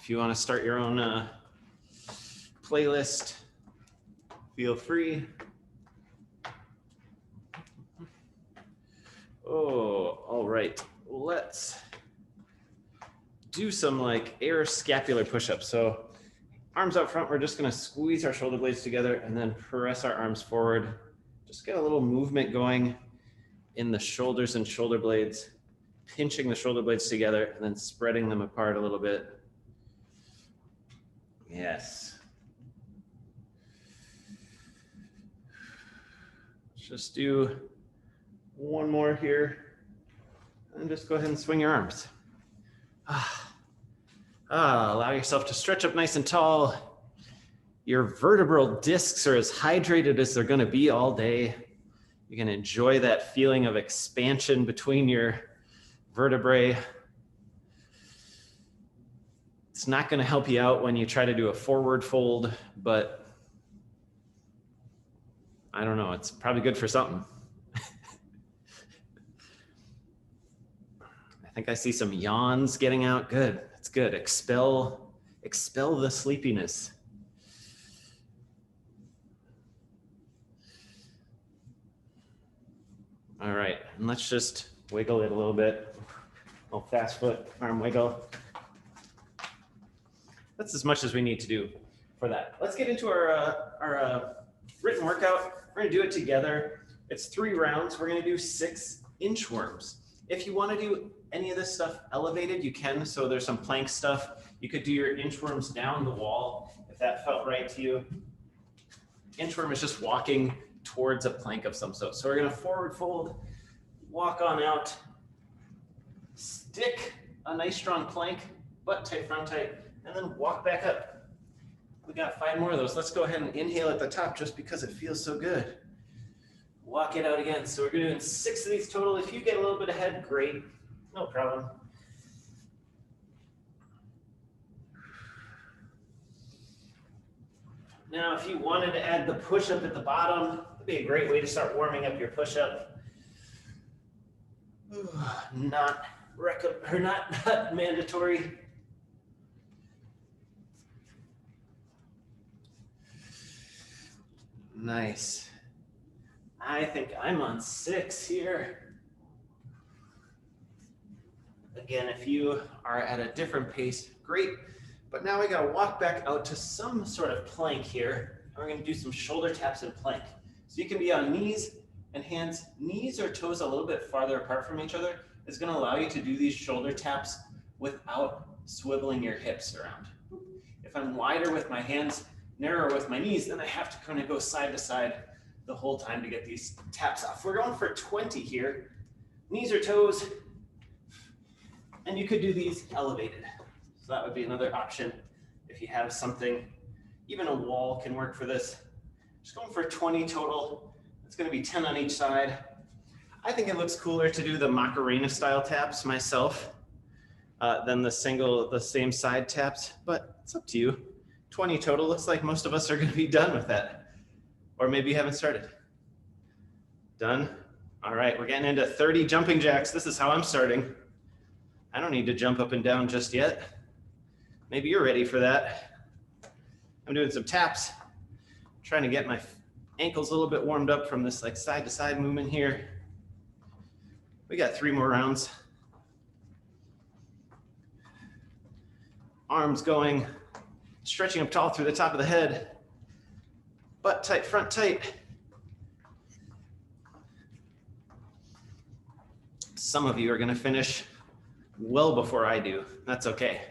If you want to start your own playlist, feel free. Oh, all right. Let's do some like air scapular push-ups. So arms out front, we're just going to squeeze our shoulder blades together and then press our arms forward. Just get a little movement going in the shoulders and shoulder blades, pinching the shoulder blades together and then spreading them apart a little bit. Yes. Let's just do one more here and just go ahead and swing your arms. Allow yourself to stretch up nice and tall. Your vertebral discs are as hydrated as they're going to be all day. You can enjoy that feeling of expansion between your vertebrae. It's not going to help you out when you try to do a forward fold, but I don't know, it's probably good for something. I think I see some yawns getting out. Good, that's good. Expel the sleepiness. All right, and let's just wiggle it a little bit. A little fast foot, arm wiggle. That's as much as we need to do for that. Let's get into our written workout. We're gonna do it together. It's 3 rounds. We're gonna do 6 inchworms. If you wanna do any of this stuff elevated, you can. So there's some plank stuff. You could do your inchworms down the wall if that felt right to you. Inchworm is just walking towards a plank of some sort. So we're gonna forward fold, walk on out, stick a nice strong plank, butt tight, front tight, and then walk back up. We got 5 more of those. Let's go ahead and inhale at the top just because it feels so good. Walk it out again. So we're doing 6 of these total. If you get a little bit ahead, great, no problem. Now, if you wanted to add the push-up at the bottom, it'd be a great way to start warming up your push-up. Not mandatory. Nice. I think I'm on 6 here. Again, if you are at a different pace, great. But now we gotta walk back out to some sort of plank here. And we're gonna do some shoulder taps and plank. So you can be on knees and hands. Knees or toes a little bit farther apart from each other is gonna allow you to do these shoulder taps without swiveling your hips around. If I'm wider with my hands, narrower with my knees, then I have to kind of go side to side the whole time to get these taps off. We're going for 20 here. Knees or toes. And you could do these elevated. So that would be another option if you have something. Even a wall can work for this. Just going for 20 total. It's going to be 10 on each side. I think it looks cooler to do the Macarena style taps myself than the same side taps, but it's up to you. 20 total. Looks like most of us are going to be done with that. Or maybe you haven't started. Done? All right, we're getting into 30 jumping jacks. This is how I'm starting. I don't need to jump up and down just yet. Maybe you're ready for that. I'm doing some taps, trying to get my ankles a little bit warmed up from this like side to side movement here. We got 3 more rounds. Arms going, stretching up tall through the top of the head. Butt tight, front tight. Some of you are gonna finish well before I do. That's okay.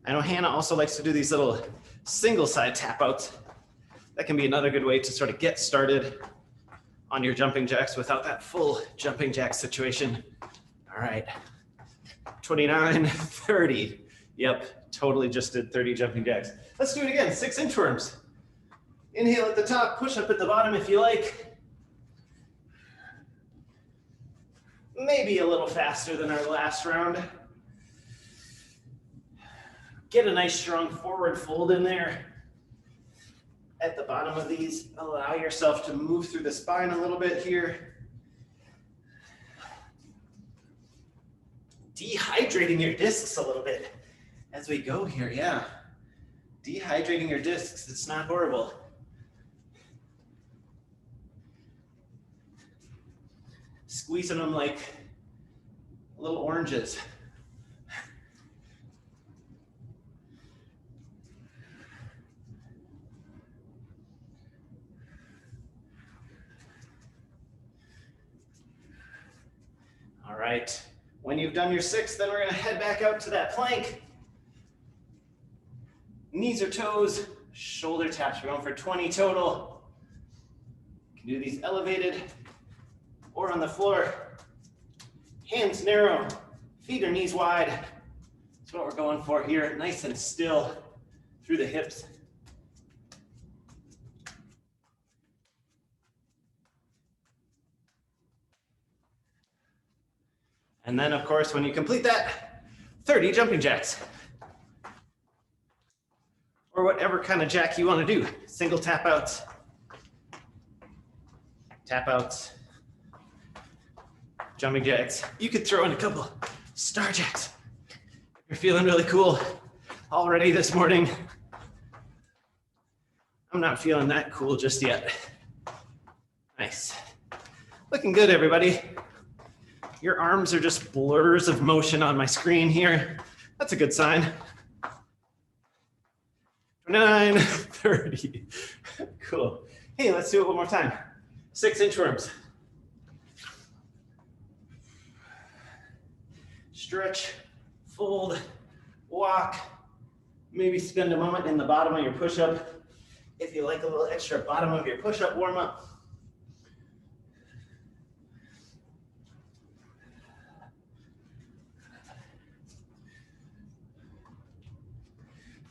I know Hannah also likes to do these little single side tap outs. That can be another good way to sort of get started on your jumping jacks without that full jumping jack situation. All right, 29, 30. Yep, totally just did 30 jumping jacks. Let's do it again, 6 inchworms. Inhale at the top, push up at the bottom if you like. Maybe a little faster than our last round. Get a nice strong forward fold in there. At the bottom of these, allow yourself to move through the spine a little bit here. dehydrating your discs a little bit as we go here, yeah. Dehydrating your discs, it's not horrible. Squeezing them like little oranges. All right, when you've done your 6, then we're gonna head back out to that plank. Knees or toes, shoulder taps. We're going for 20 total. You can do these elevated or on the floor. Hands narrow, feet or knees wide. That's what we're going for here, nice and still through the hips. And then, of course, when you complete that, 30 jumping jacks. Or whatever kind of jack you want to do. Single tap outs, jumping jacks. You could throw in a couple star jacks. You're feeling really cool already this morning. I'm not feeling that cool just yet. Nice. Looking good, everybody. Your arms are just blurs of motion on my screen here. That's a good sign. 29, 30. Cool. Hey, let's do it one more time. 6 inchworms. Stretch, fold, walk. Maybe spend a moment in the bottom of your push-up if you like a little extra bottom of your push-up warm-up.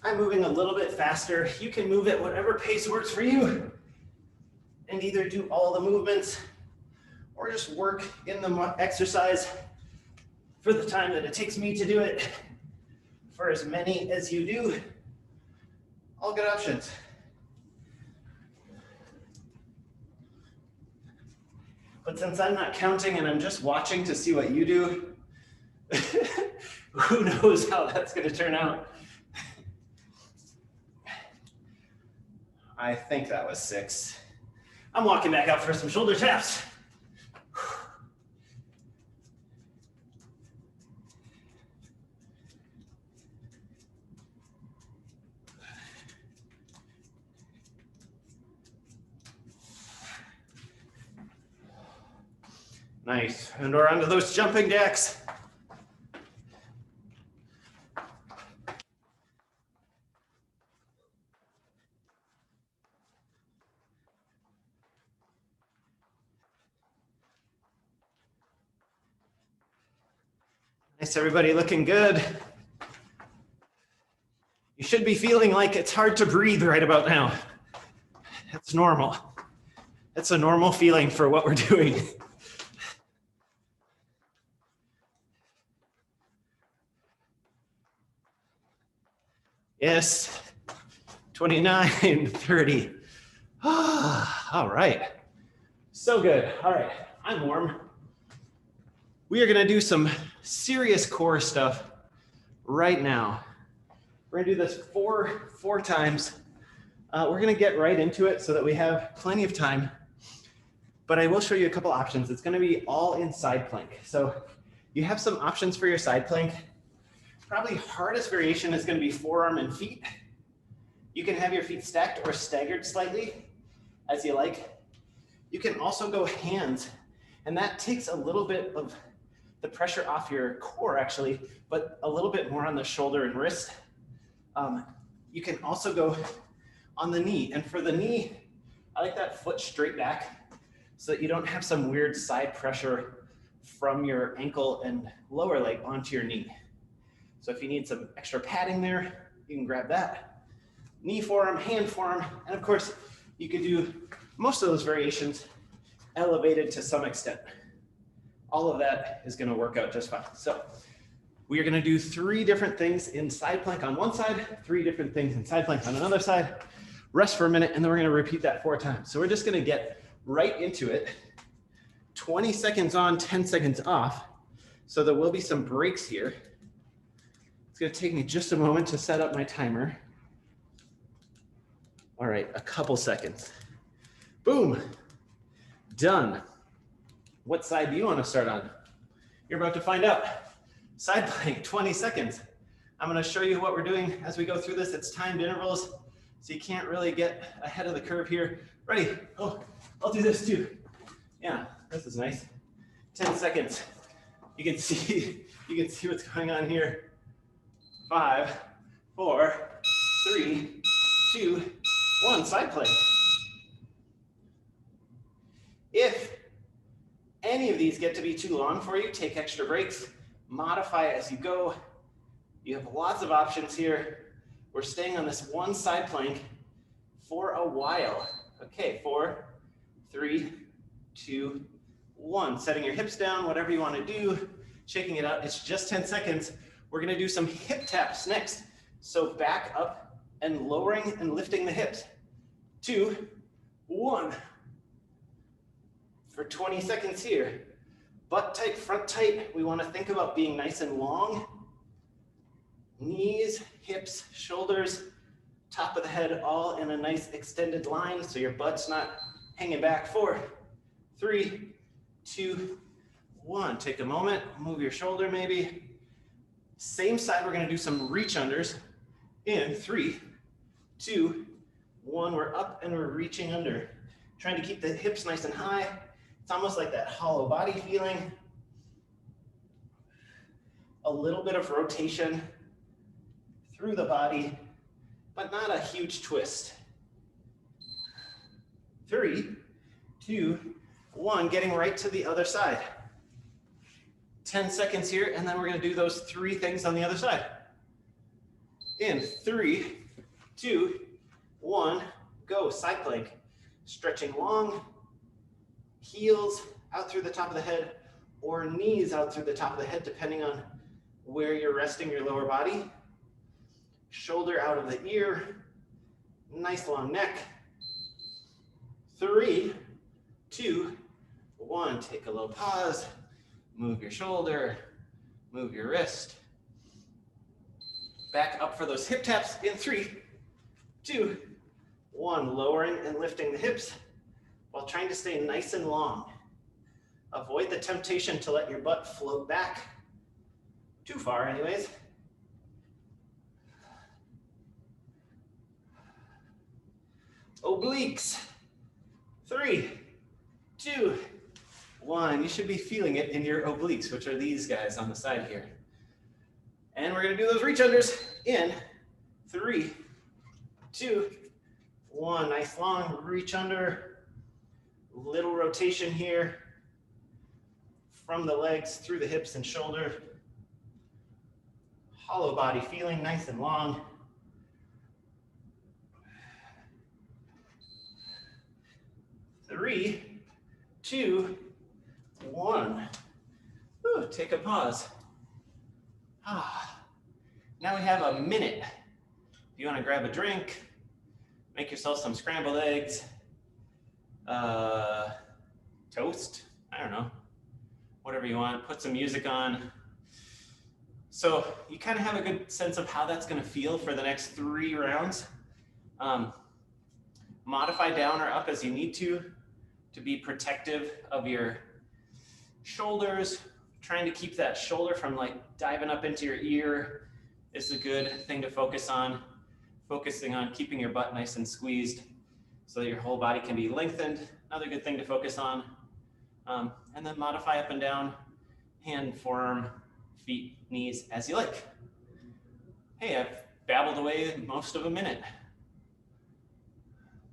I'm moving a little bit faster. You can move at whatever pace works for you and either do all the movements or just work in the exercise for the time that it takes me to do it. For as many as you do, all good options. But since I'm not counting and I'm just watching to see what you do, who knows how that's going to turn out. I think that was 6. I'm walking back out for some shoulder taps. Nice, and we're onto those jumping jacks. Nice, everybody, looking good. You should be feeling like it's hard to breathe right about now. That's normal. That's a normal feeling for what we're doing. Yes, 29, 30. All right, so good. All right, I'm warm. We are gonna do some serious core stuff right now. We're gonna do this four times. We're gonna get right into it so that we have plenty of time, but I will show you a couple options. It's gonna be all in side plank. So you have some options for your side plank. Probably hardest variation is gonna be forearm and feet. You can have your feet stacked or staggered slightly as you like. You can also go hands, and that takes a little bit of the pressure off your core actually, but a little bit more on the shoulder and wrist. You can also go on the knee, and for the knee, I like that foot straight back so that you don't have some weird side pressure from your ankle and lower leg onto your knee. So if you need some extra padding there, you can grab that. Knee forearm, hand forearm, and of course, you could do most of those variations elevated to some extent. All of that is gonna work out just fine. So we are gonna do 3 different things in side plank on one side, 3 different things in side plank on another side, rest for a minute, and then we're gonna repeat that 4 times. So we're just gonna get right into it. 20 seconds on, 10 seconds off. So there will be some breaks here. It's gonna take me just a moment to set up my timer. All right, a couple seconds. Boom, done. What side do you wanna start on? You're about to find out. Side plank, 20 seconds. I'm gonna show you what we're doing as we go through this. It's timed intervals, so you can't really get ahead of the curve here. Ready? Oh, I'll do this too. Yeah, this is nice. 10 seconds. You can see what's going on here. 5, 4, 3, 2, 1, side plank. If any of these get to be too long for you, take extra breaks, modify it as you go. You have lots of options here. We're staying on this one side plank for a while. Okay, 4, 3, 2, 1. Setting your hips down, whatever you want to do, shaking it out. It's just 10 seconds. We're going to do some hip taps next. So back up and lowering and lifting the hips. 2, 1. For 20 seconds here. Butt tight, front tight. We want to think about being nice and long. Knees, hips, shoulders, top of the head, all in a nice extended line so your butt's not hanging back. 4, 3, 2, 1. Take a moment, move your shoulder maybe. Same side, we're going to do some reach unders. In 3, 2, 1. We're up and we're reaching under. Trying to keep the hips nice and high. It's almost like that hollow body feeling. A little bit of rotation through the body, but not a huge twist. 3, 2, 1, getting right to the other side. 10 seconds here, and then we're gonna do those 3 things on the other side. In 3, 2, 1, go, side plank. Stretching long, heels out through the top of the head, or knees out through the top of the head, depending on where you're resting your lower body. Shoulder out of the ear, nice long neck. 3, 2, 1, take a little pause, move your shoulder, move your wrist. Back up for those hip taps in 3, 2, 1, lowering and lifting the hips while trying to stay nice and long. Avoid the temptation to let your butt float back too far anyways. Obliques. 3, 2, 1. You should be feeling it in your obliques, which are these guys on the side here. And we're going to do those reach unders in 3, 2, 1. Nice long reach under. Little rotation here from the legs through the hips and shoulder. Hollow body feeling, nice and long. 3, 2, 1. Ooh, take a pause. Now we have a minute. If you want to grab a drink, make yourself some scrambled eggs, toast, I don't know, whatever you want, put some music on. So you kind of have a good sense of how that's going to feel for the next 3 rounds. Modify down or up as you need to be protective of your shoulders. Trying to keep that shoulder from like diving up into your ear is a good thing to focus on. Focusing on keeping your butt nice and squeezed so that your whole body can be lengthened. Another good thing to focus on. And then modify up and down, hand, forearm, feet, knees, as you like. Hey, I've babbled away most of a minute.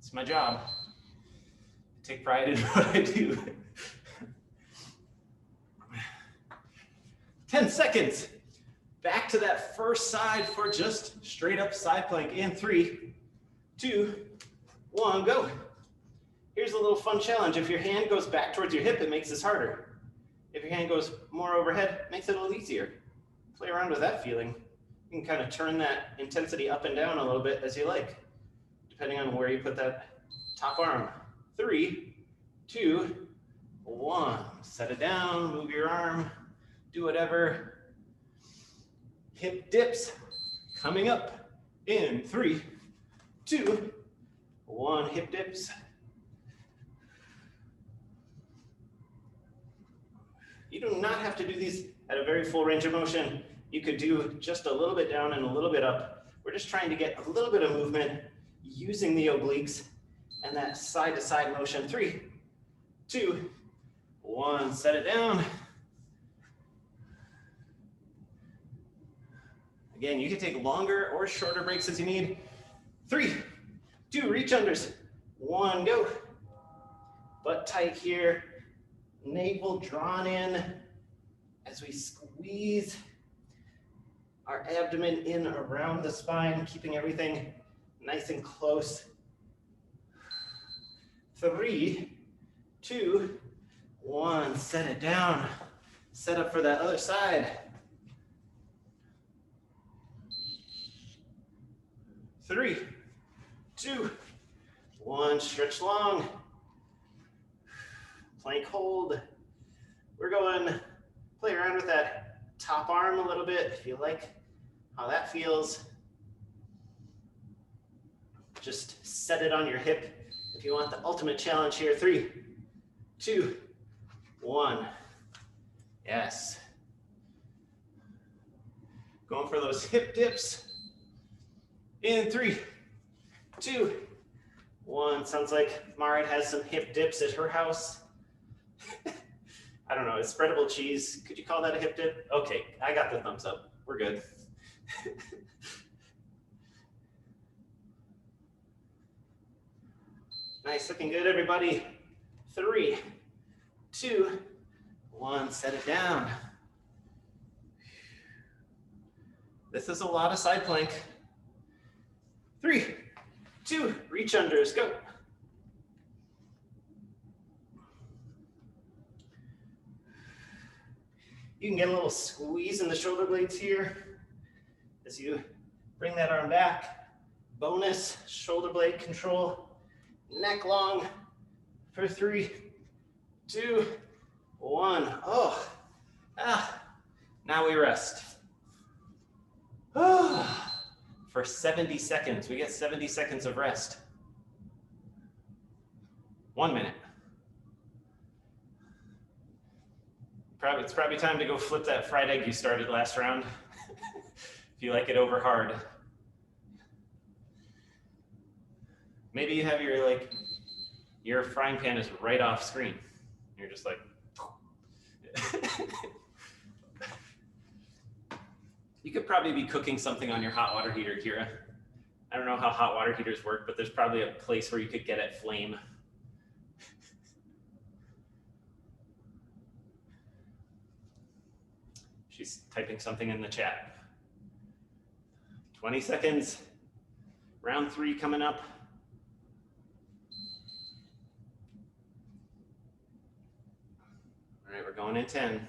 It's my job. I take pride in what I do. 10 seconds. Back to that first side for just straight up side plank in 3, 2, 1, go. Here's a little fun challenge. If your hand goes back towards your hip, it makes this harder. If your hand goes more overhead, it makes it a little easier. Play around with that feeling. You can kind of turn that intensity up and down a little bit as you like, depending on where you put that top arm. 3, 2, 1. Set it down, move your arm. do whatever. Hip dips coming up in 3, 2, 1. Hip dips. You do not have to do these at a very full range of motion. You could do just a little bit down and a little bit up. We're just trying to get a little bit of movement using the obliques and that side-to-side motion. 3, 2, 1. Set it down. Again, you can take longer or shorter breaks as you need. 3, 2, reach unders. 1, go. Butt tight here. Navel drawn in as we squeeze our abdomen in around the spine, keeping everything nice and close. 3, 2, 1. Set it down. Set up for that other side. 3, 2, 1. Stretch long. Plank hold. We're going to play around with that top arm a little bit if you like how that feels. Just set it on your hip if you want the ultimate challenge here. 3, 2, 1. Yes. Going for those hip dips. In 3, 2, 1. Sounds like Marit has some hip dips at her house. I don't know, it's spreadable cheese. Could you call that a hip dip? Okay, I got the thumbs up. We're good. Nice, looking good, everybody. 3, 2, 1. Set it down. This is a lot of side plank. 3, 2, reach unders, go. You can get a little squeeze in the shoulder blades here as you bring that arm back. Bonus shoulder blade control, neck long for 3, 2, 1. Oh, now we rest. For 70 seconds, we get 70 seconds of rest. 1 minute. It's probably time to go flip that fried egg you started last round. If you like it over hard. Maybe you have your frying pan is right off screen. You're just like, you could probably be cooking something on your hot water heater, Kira. I don't know how hot water heaters work, but there's probably a place where you could get at flame. She's typing something in the chat. 20 seconds. Round 3 coming up. All right, we're going in 10.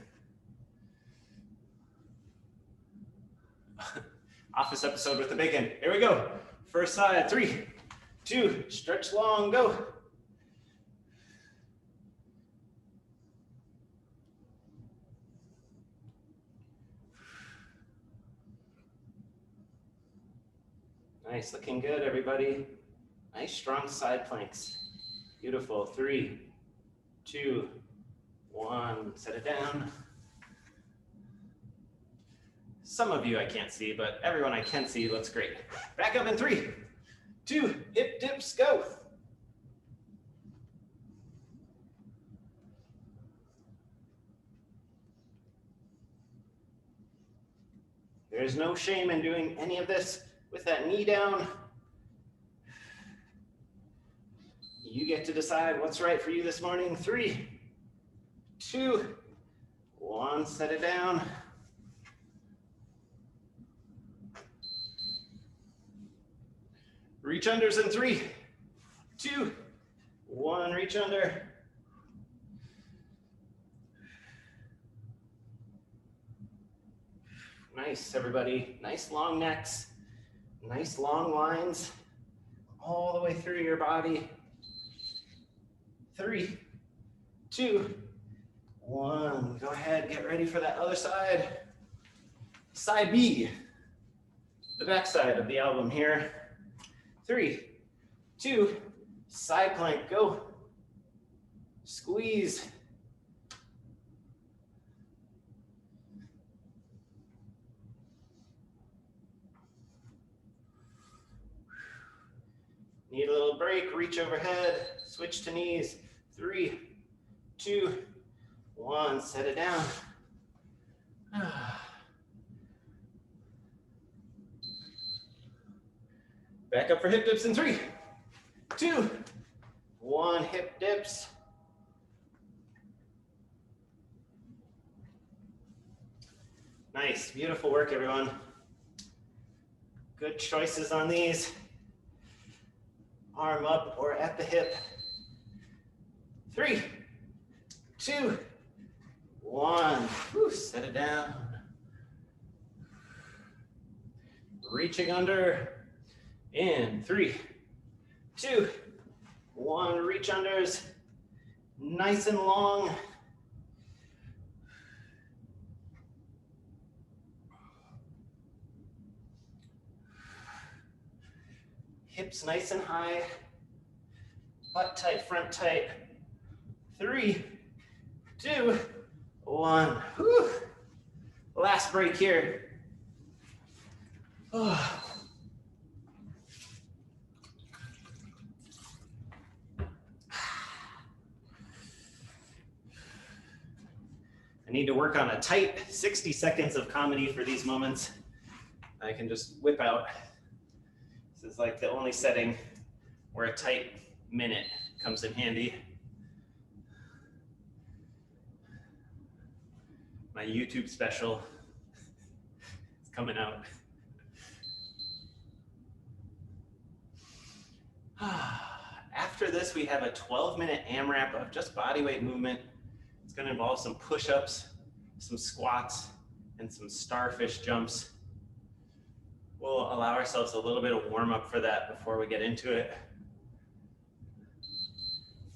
Office episode with the bacon. Here we go. First side. 3, 2, stretch long, go. Nice, looking good, everybody. Nice, strong side planks. Beautiful. 3, 2, 1. Set it down. Some of you I can't see, but everyone I can see looks great. Back up in 3, 2, hip dips, go. There's no shame in doing any of this with that knee down. You get to decide what's right for you this morning. 3, 2, 1, set it down. Reach unders in 3, 2, 1, reach under. Nice, everybody. Nice long necks, nice long lines all the way through your body. 3, 2, 1. Go ahead, get ready for that other side. Side B, the back side of the album here. 3, 2, side plank, go. Squeeze. Need a little break, reach overhead, switch to knees. 3, 2, 1, set it down. Back up for hip dips in 3, 2, 1, hip dips. Nice, beautiful work, everyone. Good choices on these. Arm up or at the hip. 3, 2, 1. Whew, set it down. Reaching under. In 3, 2, 1. Reach unders. Nice and long. Hips nice and high. Butt tight, front tight. 3, 2, 1. Whew. Last break here. Oh. I need to work on a tight 60 seconds of comedy for these moments. I can just whip out. This is like the only setting where a tight minute comes in handy. My YouTube special is coming out. After this, we have a 12-minute AMRAP of just body weight movement. It's going to involve some push-ups, some squats, and some starfish jumps. We'll allow ourselves a little bit of warm-up for that before we get into it.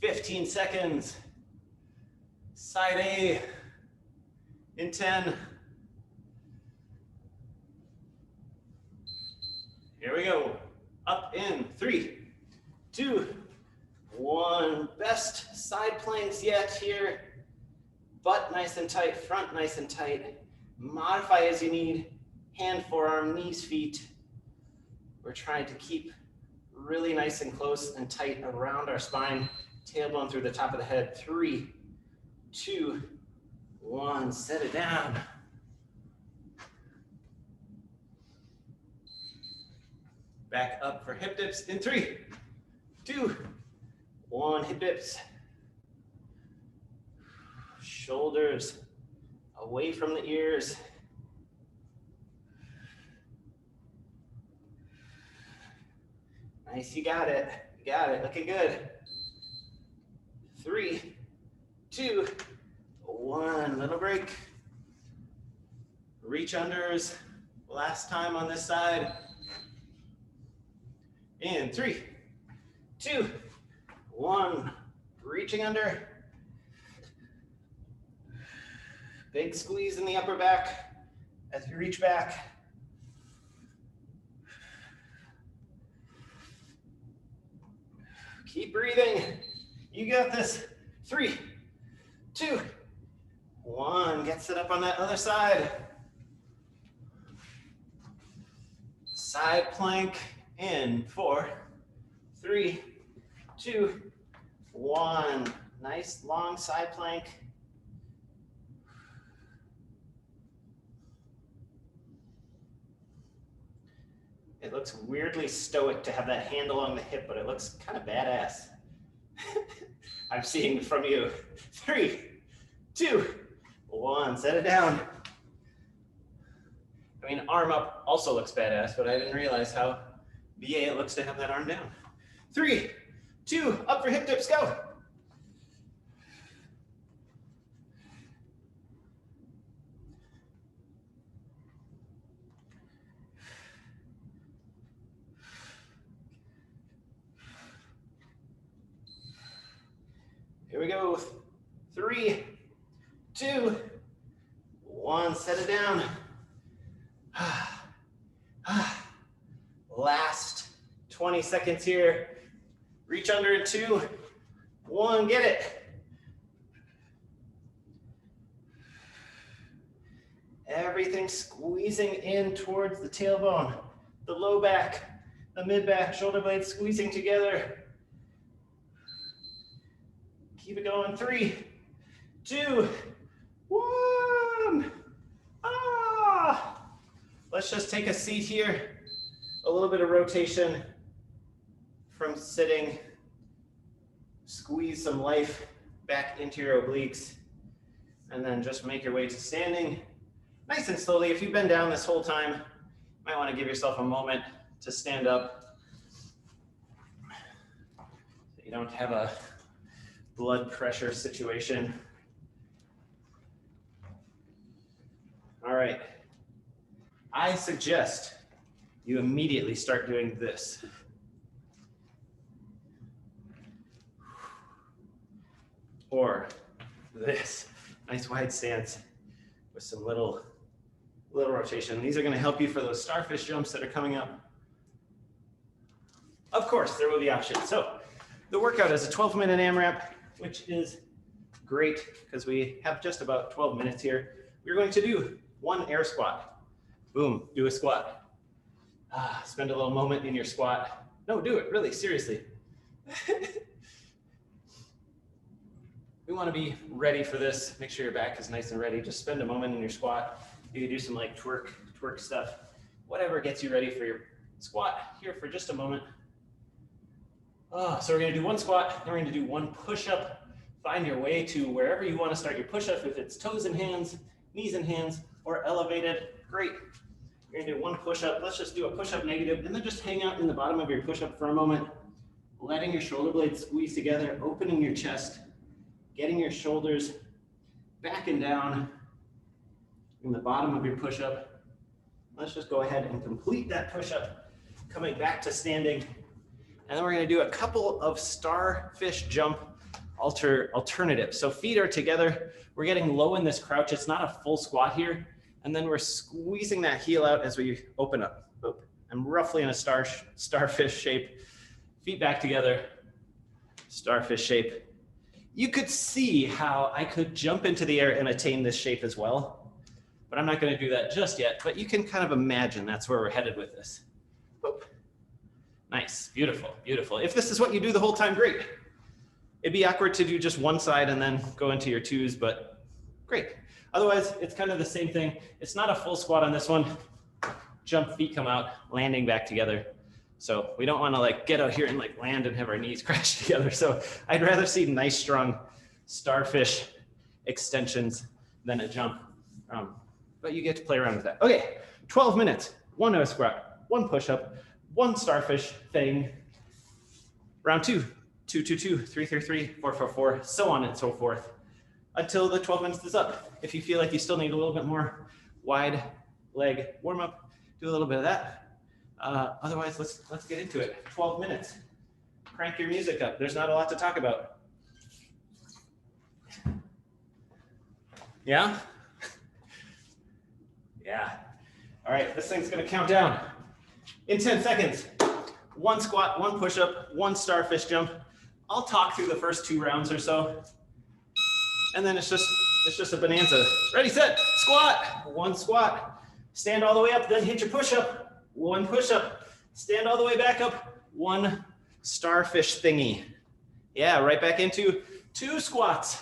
15 seconds. Side A in 10. Here we go. Up in 3, 2, 1. Best side planks yet here. Butt nice and tight, front nice and tight. Modify as you need. Hand, forearm, knees, feet. We're trying to keep really nice and close and tight around our spine. Tailbone through the top of the head. 3, 2, 1. Set it down. Back up for hip dips in 3, 2, 1. Hip dips. Shoulders away from the ears. Nice, you got it. You got it. Looking good. 3, 2, 1. Little break. Reach unders. Last time on this side. In 3, 2, 1. Reaching under. Big squeeze in the upper back as you reach back. Keep breathing. You got this. 3, 2, 1. Get set up on that other side. Side plank in 4, 3, 2, 1. Nice long side plank. It looks weirdly stoic to have that hand along the hip, but it looks kind of badass. I'm seeing it from you. 3, 2, 1. Set it down. I mean, arm up also looks badass, but I didn't realize how BA it looks to have that arm down. 3, 2, up for hip dips, go. Here we go. 3, 2, 1, set it down. Last 20 seconds here. Reach under in 2, 1, get it. Everything squeezing in towards the tailbone, the low back, the mid back, shoulder blades squeezing together. Keep it going. 3, 2, 1. Let's just take a seat here. A little bit of rotation from sitting. Squeeze some life back into your obliques. And then just make your way to standing. Nice and slowly. If you've been down this whole time, you might want to give yourself a moment to stand up. So you don't have a blood pressure situation. All right. I suggest you immediately start doing this. Or this. Nice wide stance with some little rotation. These are going to help you for those starfish jumps that are coming up. Of course, there will be options. So the workout is a 12-minute AMRAP, which is great because we have just about 12 minutes here. We're going to do 1 air squat. Boom, do a squat. Spend a little moment in your squat. No, do it, really, seriously. We want to be ready for this. Make sure your back is nice and ready. Just spend a moment in your squat. You can do some like twerk stuff. Whatever gets you ready for your squat here for just a moment. So we're going to do 1 squat, then we're going to do 1 push-up. Find your way to wherever you want to start your push-up. If it's toes and hands, knees and hands, or elevated, great. You're going to do 1 push-up. Let's just do a push-up negative, and then just hang out in the bottom of your push-up for a moment, letting your shoulder blades squeeze together, opening your chest, getting your shoulders back and down in the bottom of your push-up. Let's just go ahead and complete that push-up, coming back to standing. And then we're going to do a couple of starfish jump alternatives. So feet are together. We're getting low in this crouch. It's not a full squat here. And then we're squeezing that heel out as we open up. I'm roughly in a starfish shape. Feet back together, starfish shape. You could see how I could jump into the air and attain this shape as well, but I'm not going to do that just yet. But you can kind of imagine that's where we're headed with this. Boop. Nice, beautiful, beautiful. If this is what you do the whole time, great. It'd be awkward to do just one side and then go into your twos, but great. Otherwise, it's kind of the same thing. It's not a full squat on this one. Jump, feet come out, landing back together. So we don't want to like get out here and like land and have our knees crash together. So I'd rather see nice, strong starfish extensions than a jump. But you get to play around with that. Okay, 12 minutes, 1 air squat, 1 push-up, 1 starfish thing. Round 2, 2, 2, 2, 3, 3, 3, 4, 4, 4, so on and so forth until the 12 minutes is up. If you feel like you still need a little bit more wide leg warm up, do a little bit of that. Otherwise, let's get into it. 12 minutes. Crank your music up. There's not a lot to talk about. Yeah? Yeah. All right, this thing's gonna count down. In 10 seconds, 1 squat, 1 push-up, 1 starfish jump. I'll talk through the first 2 rounds or so. And then it's just a bonanza. Ready, set, squat. 1 squat. Stand all the way up, then hit your push-up. 1 push-up. Stand all the way back up. 1 starfish thingy. Yeah, right back into 2 squats.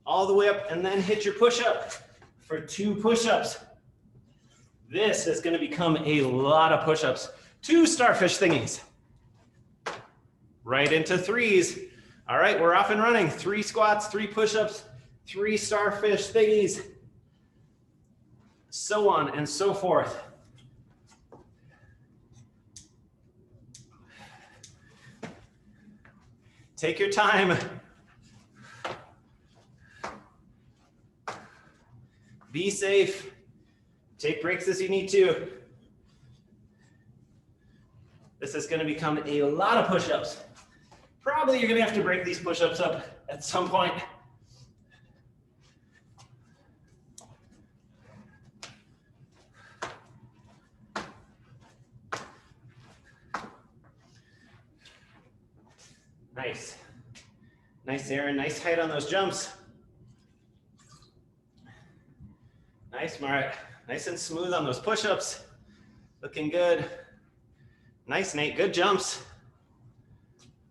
All the way up, and then hit your push-up for 2 push-ups. This is going to become a lot of push-ups. 2 starfish thingies. Right into 3s. All right, we're off and running. 3 squats, 3 push-ups, 3 starfish thingies. So on and so forth. Take your time. Be safe. Take breaks as you need to. This is going to become a lot of push-ups. Probably you're going to have to break these push-ups up at some point. Nice. Nice, Aaron. Nice height on those jumps. Nice, Marit. Nice and smooth on those push-ups. Looking good. Nice, Nate. Good jumps.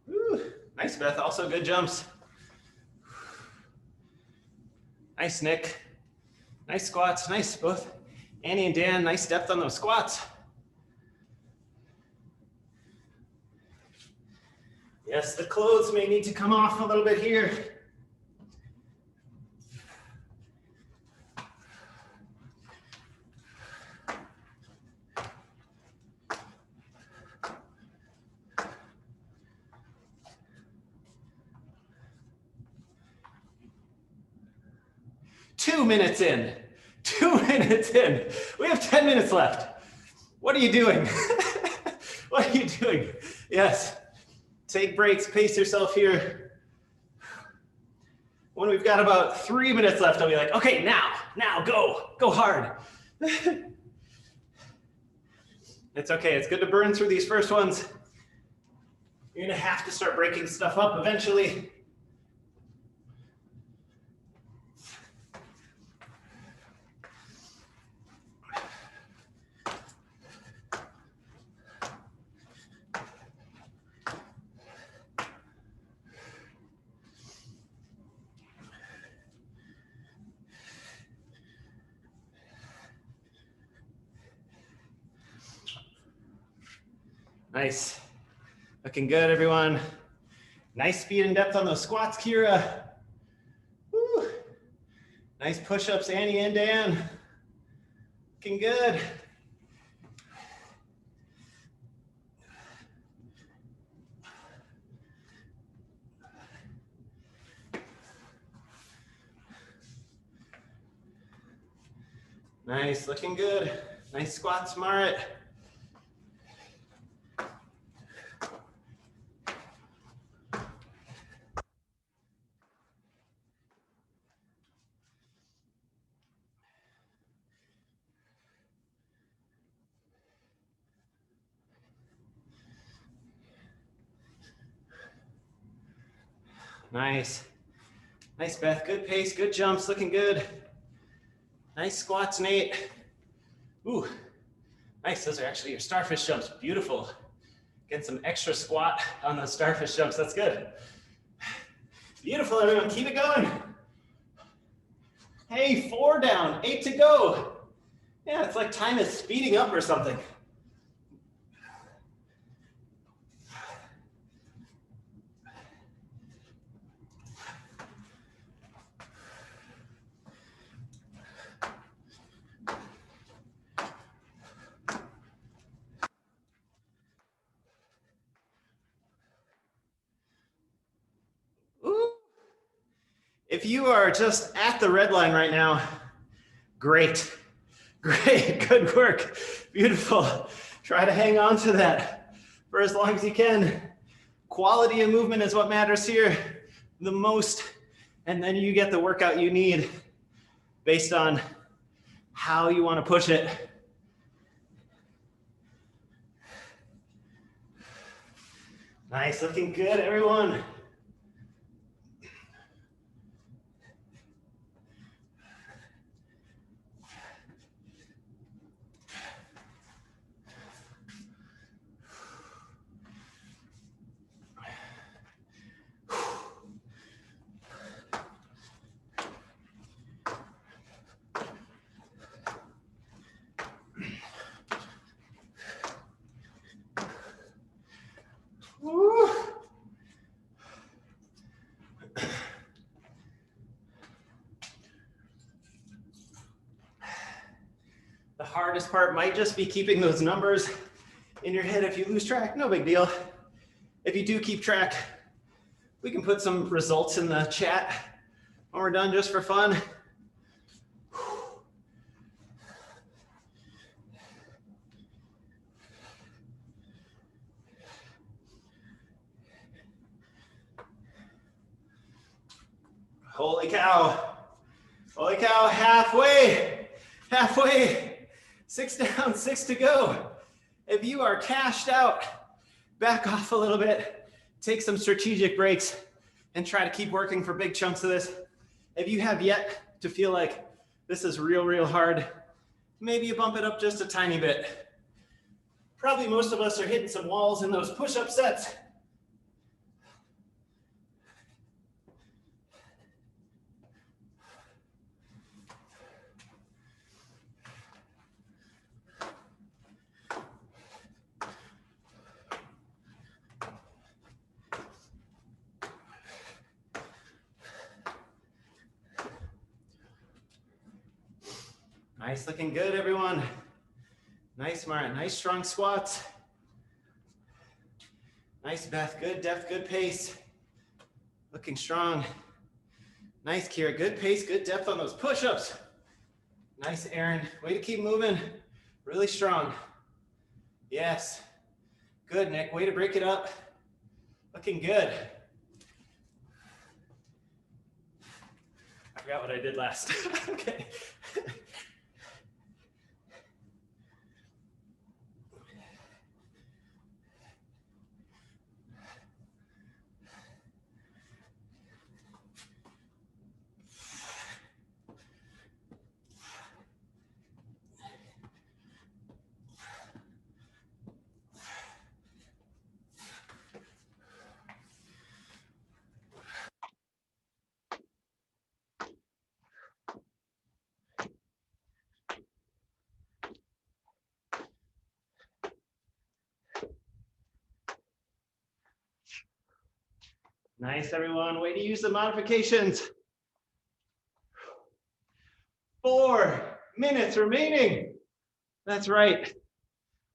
Woo. Nice, Beth. Also good jumps. Nice, Nick. Nice squats. Nice, both Annie and Dan. Nice depth on those squats. Yes, the clothes may need to come off a little bit here. Two minutes in. 2 minutes in. We have 10 minutes left. What are you doing? What are you doing? Yes. Take breaks, pace yourself here. When we've got about 3 minutes left, I'll be like, okay, now, go hard. It's okay, it's good to burn through these first ones. You're gonna have to start breaking stuff up eventually. Nice. Looking good, everyone. Nice speed and depth on those squats, Kira. Woo. Nice push-ups, Annie and Dan. Looking good. Nice, looking good. Nice squats, Marit. Nice. Nice, Beth. Good pace, good jumps, looking good. Nice squats, Nate. Ooh, nice. Those are actually your starfish jumps. Beautiful. Getting some extra squat on those starfish jumps. That's good. Beautiful, everyone. Keep it going. Hey, 4 down, 8 to go. Yeah, it's like time is speeding up or something. If you are just at the red line right now, great, good work, beautiful. Try to hang on to that for as long as you can. Quality of movement is what matters here the most, and then you get the workout you need based on how you want to push it. Nice, looking good, everyone. The hardest part might just be keeping those numbers in your head. If you lose track, no big deal. If you do keep track, we can put some results in the chat when we're done just for fun. Holy cow. Holy cow, halfway. 6 down, 6 to go. If you are cashed out, back off a little bit. take some strategic breaks and try to keep working for big chunks of this. If you have yet to feel like this is real hard, maybe you bump it up just a tiny bit. Probably most of us are hitting some walls in those push-up sets. Nice, looking good, everyone. Nice, Mara. Nice, strong squats. Nice, Beth. Good depth, good pace. Looking strong. Nice, Kira. Good pace, good depth on those push-ups. Nice, Aaron. Way to keep moving. Really strong. Yes. Good, Nick. Way to break it up. Looking good. I forgot what I did last. Okay. Nice, everyone. Way to use the modifications. 4 minutes remaining. That's right.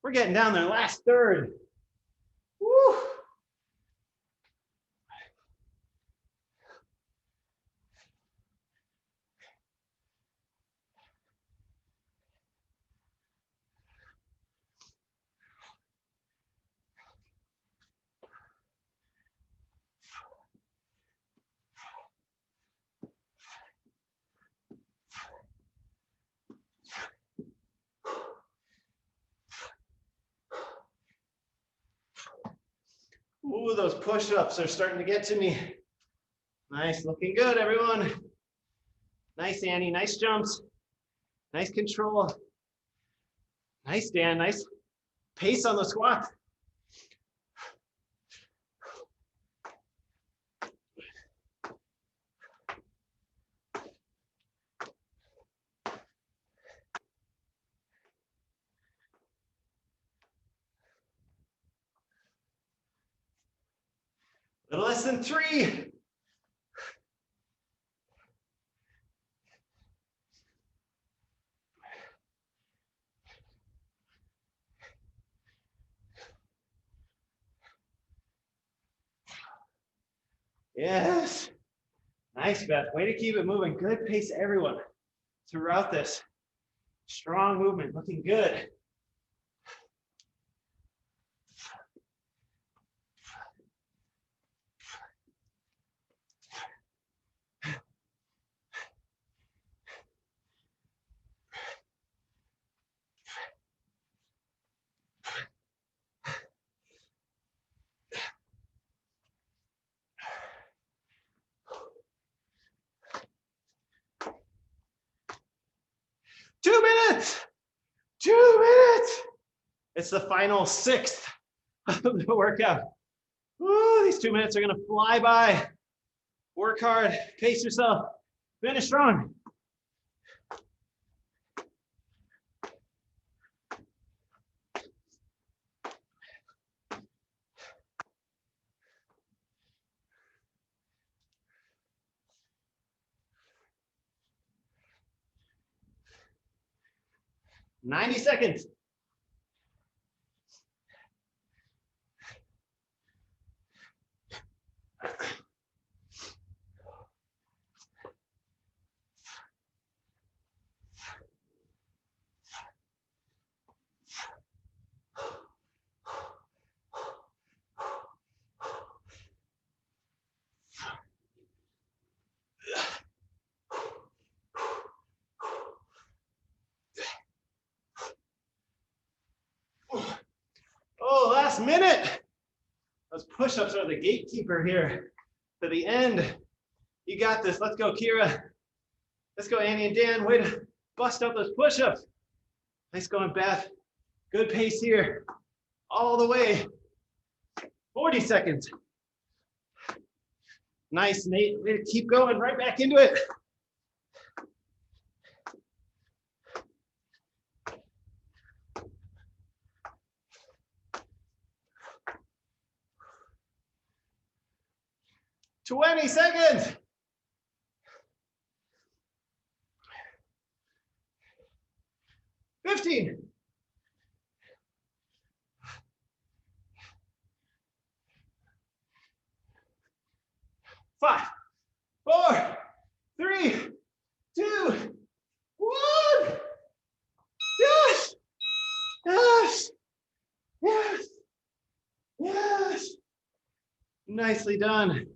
We're getting down there, last third. Woo. Ooh, those push-ups are starting to get to me. Nice, looking good, everyone. Nice, Annie, nice jumps. Nice control. Nice, Dan, nice pace on the squat. A little less than 3. Yes. Nice, Beth. Way to keep it moving. Good pace, everyone, throughout this. Strong movement, looking good. Two minutes. It's the final 6th of the workout. Woo, these 2 minutes are gonna fly by. Work hard, pace yourself, finish strong. "90 seconds. Oh, last minute Those push-ups are the gatekeeper here to the end. You got this. Let's go, Kira. Let's go, Annie and Dan. Way to bust out those push-ups. Nice going, Beth. Good pace here. All the way. 40 seconds. Nice, Nate. Way to keep going right back into it. "20 seconds. 15. 5, 4, 3, 2, 1. Yes! Yes! Yes! Yes! Nicely done.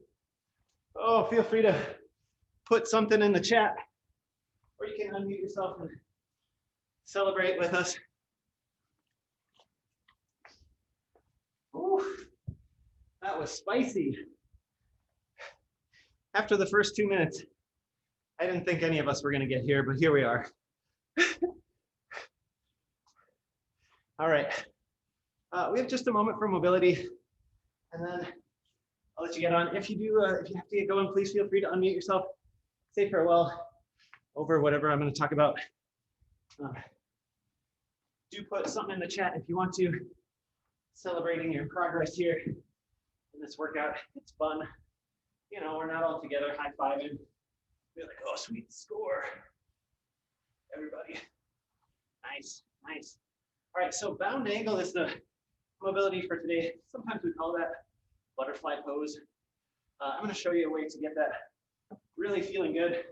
Oh, feel free to put something in the chat, or you can unmute yourself and celebrate with us. Ooh, that was spicy. After the first 2 minutes, I didn't think any of us were going to get here, but here we are. All right. We have just a moment for mobility, and then I'll let you get on. If you do, if you have to get going, please feel free to unmute yourself. Say farewell over whatever I'm going to talk about. Do put something in the chat if you want to. Celebrating your progress here in this workout. It's fun. You know, we're not all together high-fiving. We're like, oh, sweet score. Everybody. Nice, nice. All right, so bound angle is the mobility for today. Sometimes we call that butterfly pose. I'm going to show you a way to get that really feeling good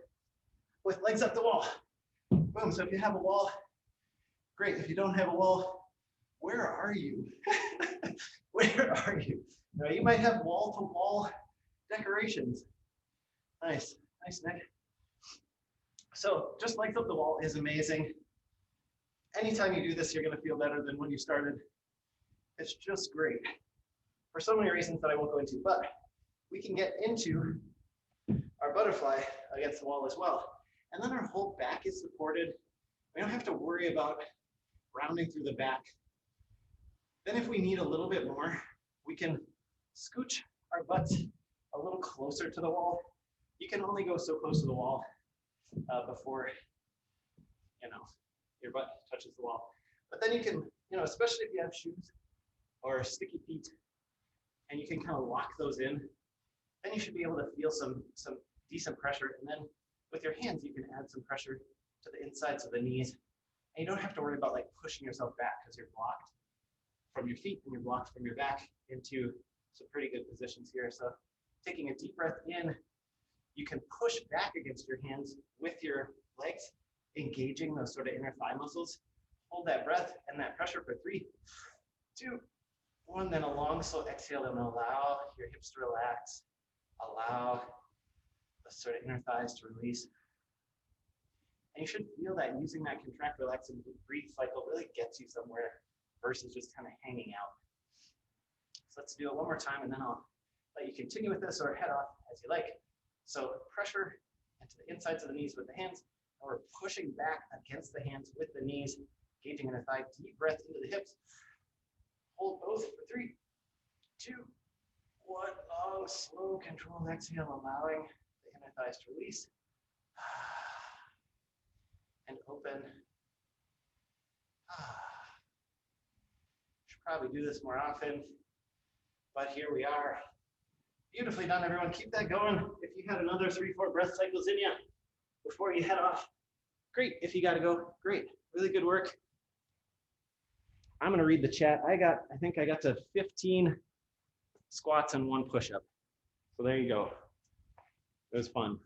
with legs up the wall. Boom. So if you have a wall, great. If you don't have a wall, where are you? Where are you? Now, you might have wall-to-wall decorations. Nice, nice, Nick. So just legs up the wall is amazing. Anytime you do this, you're going to feel better than when you started. It's just great for so many reasons that I won't go into, but we can get into our butterfly against the wall as well. And then our whole back is supported. We don't have to worry about rounding through the back. Then if we need a little bit more, we can scooch our butts a little closer to the wall. You can only go so close to the wall before, your butt touches the wall. But then you can, especially if you have shoes or sticky feet, and you can kind of lock those in, then you should be able to feel some decent pressure. And then with your hands, you can add some pressure to the insides of the knees. And you don't have to worry about like pushing yourself back because you're blocked from your feet and you're blocked from your back into some pretty good positions here. So taking a deep breath in, you can push back against your hands with your legs, engaging those sort of inner thigh muscles. Hold that breath and that pressure for 3, 2, 1, then a long slow exhale, and allow your hips to relax. Allow the sort of inner thighs to release. And you should feel that using that contract, relax, and breathe cycle really gets you somewhere versus just kind of hanging out. So let's do it one more time, and then I'll let you continue with this or head off as you like. So pressure into the insides of the knees with the hands, and we're pushing back against the hands with the knees, engaging inner thigh. Deep breath into the hips. Hold both for 3, 2, 1. Long, slow, controlled exhale, allowing the inner thighs to release. And open. Should probably do this more often, but here we are. Beautifully done, everyone. Keep that going. If you had another 3, 4 breath cycles in you before you head off, great. If you got to go, great. Really good work. I'm going to read the chat. I think I got to 15 squats and 1 push-up. So there you go. It was fun.